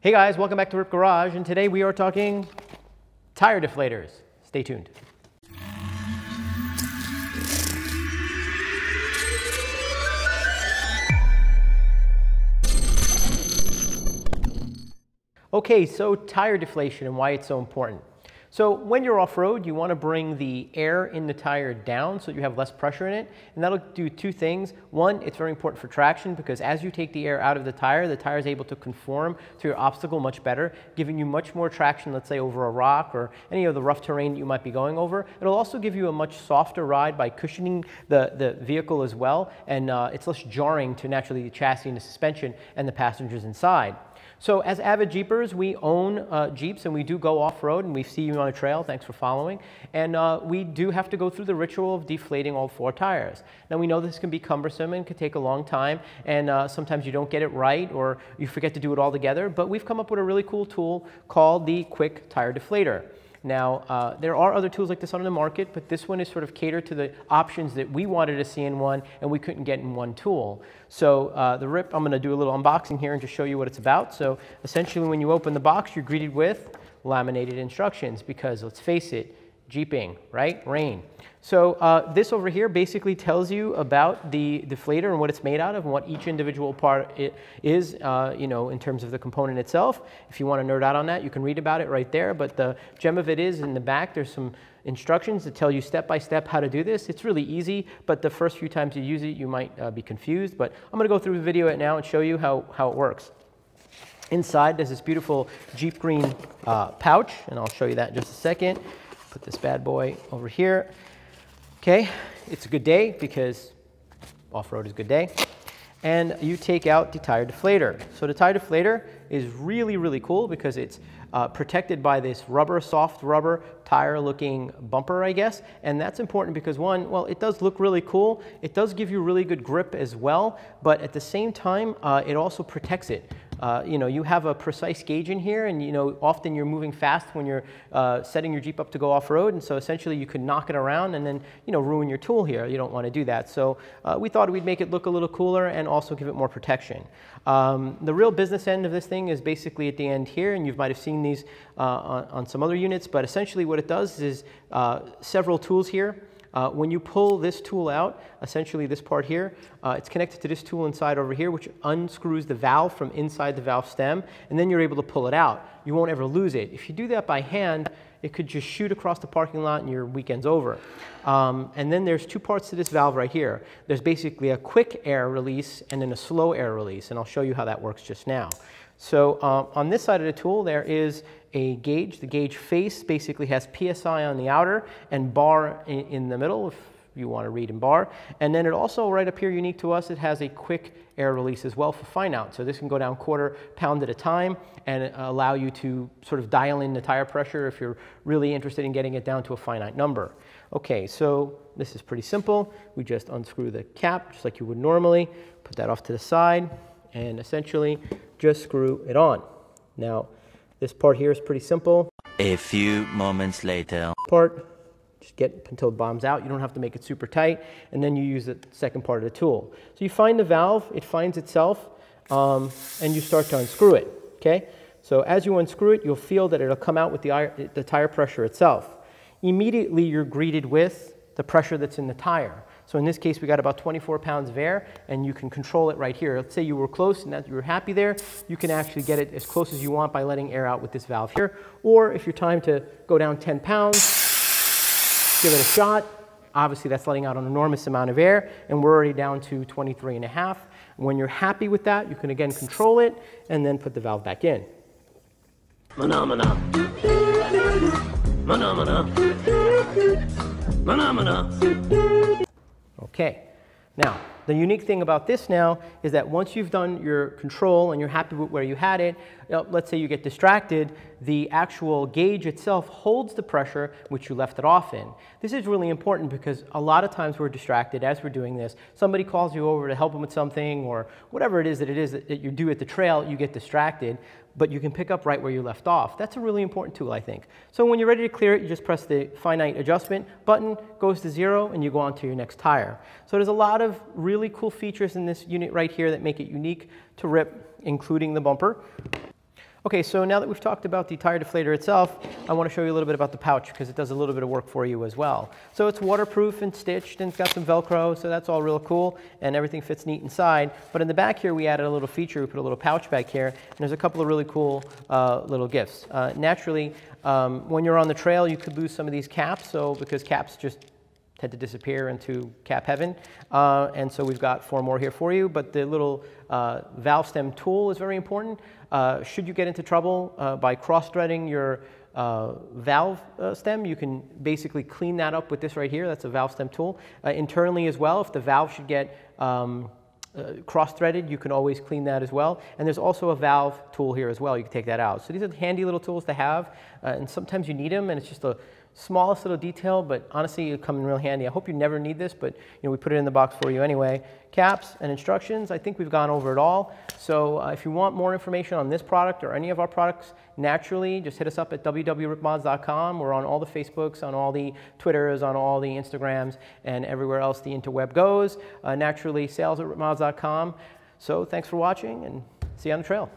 Hey guys, welcome back to RIPP Garage, and today we are talking tire deflators. Stay tuned. Okay, so tire deflation and why it's so important. So when you're off-road, you want to bring the air in the tire down so you have less pressure in it, and that'll do two things. One, it's very important for traction because as you take the air out of the tire is able to conform to your obstacle much better, giving you much more traction, let's say over a rock or any of the rough terrain that you might be going over. It'll also give you a much softer ride by cushioning the vehicle as well, and it's less jarring to naturally the chassis and the suspension and the passengers inside. So as avid Jeepers, we own Jeeps and we do go off-road, and we see you on a trail, thanks for following, and we do have to go through the ritual of deflating all four tires. Now we know this can be cumbersome and can take a long time, and sometimes you don't get it right or you forget to do it all together, but we've come up with a really cool tool called the Quick Tire Deflator. Now, there are other tools like this on the market, but this one is sort of catered to the options that we wanted to see in one and we couldn't get in one tool. So the RIPP, I'm going to do a little unboxing here and just show you what it's about. So essentially when you open the box, you're greeted with laminated instructions because, let's face it, Jeeping, right? Rain. So this over here basically tells you about the deflator and what it's made out of and what each individual part is, you know, in terms of the component itself. If you want to nerd out on that, you can read about it right there. But the gem of it is in the back, there's some instructions that tell you step by step how to do this. It's really easy, but the first few times you use it, you might be confused. But I'm going to go through the video now and show you how it works. Inside, there's this beautiful Jeep green pouch, and I'll show you that in just a second. Put this bad boy over here. Okay, it's a good day because off-road is a good day. And you take out the tire deflator. So the tire deflator is really, really cool because it's protected by this rubber, soft rubber tire looking bumper, I guess. And that's important because one, well, it does look really cool. It does give you really good grip as well, but at the same time, it also protects it. You know, you have a precise gauge in here, and you know, often you're moving fast when you're setting your Jeep up to go off-road, and so essentially you could knock it around and then, you know, ruin your tool here. You don't want to do that. So we thought we'd make it look a little cooler and also give it more protection. The real business end of this thing is basically at the end here, and you might have seen these on some other units, but essentially what it does is several tools here. When you pull this tool out, essentially this part here, it's connected to this tool inside over here, which unscrews the valve from inside the valve stem, and then you're able to pull it out. You won't ever lose it. If you do that by hand, it could just shoot across the parking lot and your weekend's over. And then there's two parts to this valve right here. There's basically a quick air release and then a slow air release, and I'll show you how that works just now. So on this side of the tool, there is a gauge. The gauge face basically has PSI on the outer and bar in the middle, if you want to read in bar. And then it also, right up here, unique to us, it has a quick air release as well for fine out. So this can go down quarter pound at a time and allow you to sort of dial in the tire pressure if you're really interested in getting it down to a finite number. Okay, so this is pretty simple. We just unscrew the cap just like you would normally, put that off to the side, and essentially just screw it on. Now, this part here is pretty simple. A few moments later. Just get until it bombs out. You don't have to make it super tight, and then you use the second part of the tool. So you find the valve, it finds itself, and you start to unscrew it, okay? So as you unscrew it, you'll feel that it'll come out with the tire pressure itself. Immediately, you're greeted with the pressure that's in the tire. So in this case, we got about 24 pounds of air, and you can control it right here. Let's say you were close and that you were happy there. You can actually get it as close as you want by letting air out with this valve here. Or if you're time to go down 10 pounds, give it a shot. Obviously, that's letting out an enormous amount of air, and we're already down to 23.5. When you're happy with that, you can again control it and then put the valve back in. Phenomena. Phenomena. Phenomena. Okay, now the unique thing about this now is that once you've done your control and you're happy with where you had it, let's say you get distracted, the actual gauge itself holds the pressure which you left it off in. This is really important because a lot of times we're distracted as we're doing this. Somebody calls you over to help them with something or whatever it is that you do at the trail, you get distracted, but you can pick up right where you left off. That's a really important tool, I think. So when you're ready to clear it, you just press the finite adjustment button, goes to 0, and you go on to your next tire. So there's a lot of really cool features in this unit right here that make it unique to RIPP, including the bumper. Okay, so now that we've talked about the tire deflator itself, I want to show you a little bit about the pouch because it does a little bit of work for you as well. So it's waterproof and stitched and it's got some Velcro, so that's all real cool and everything fits neat inside. But in the back here we added a little feature, we put a little pouch back here and there's a couple of really cool little gifts. Naturally, when you're on the trail you could lose some of these caps, so because caps just tend to disappear into cap heaven. And so we've got 4 more here for you, but the little valve stem tool is very important. Should you get into trouble by cross-threading your valve stem, you can basically clean that up with this right here. That's a valve stem tool. Internally as well, if the valve should get cross-threaded, you can always clean that as well. And there's also a valve tool here as well. You can take that out. So these are handy little tools to have, and sometimes you need them, and it's just a smallest little detail, but honestly it'll come in real handy. I hope you never need this, but we put it in the box for you anyway. Caps and instructions, I think we've gone over it all. So if you want more information on this product or any of our products, naturally just hit us up at www.ripmods.com. We're on all the Facebooks, on all the Twitters, on all the Instagrams, and everywhere else the interweb goes. Naturally, sales@ripmods.com. So thanks for watching and see you on the trail.